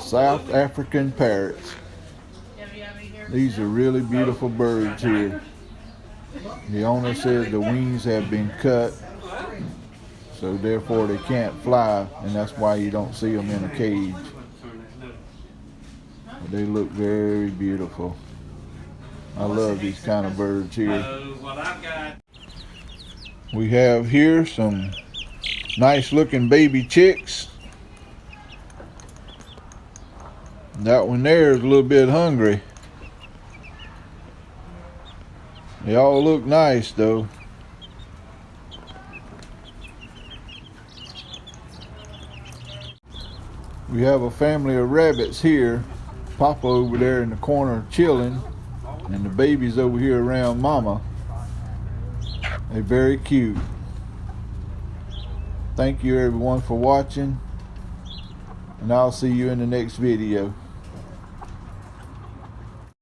South African parrots. These are really beautiful birds here. The owner says the wings have been cut, so therefore they can't fly, and that's why you don't see them in a cage. But they look very beautiful. I love these kind of birds here. We have here some nice looking baby chicks. That one there is a little bit hungry. They all look nice though. We have a family of rabbits here. Papa over there in the corner chilling, and the babies over here around Mama. They're very cute. Thank you everyone for watching, and I'll see you in the next video.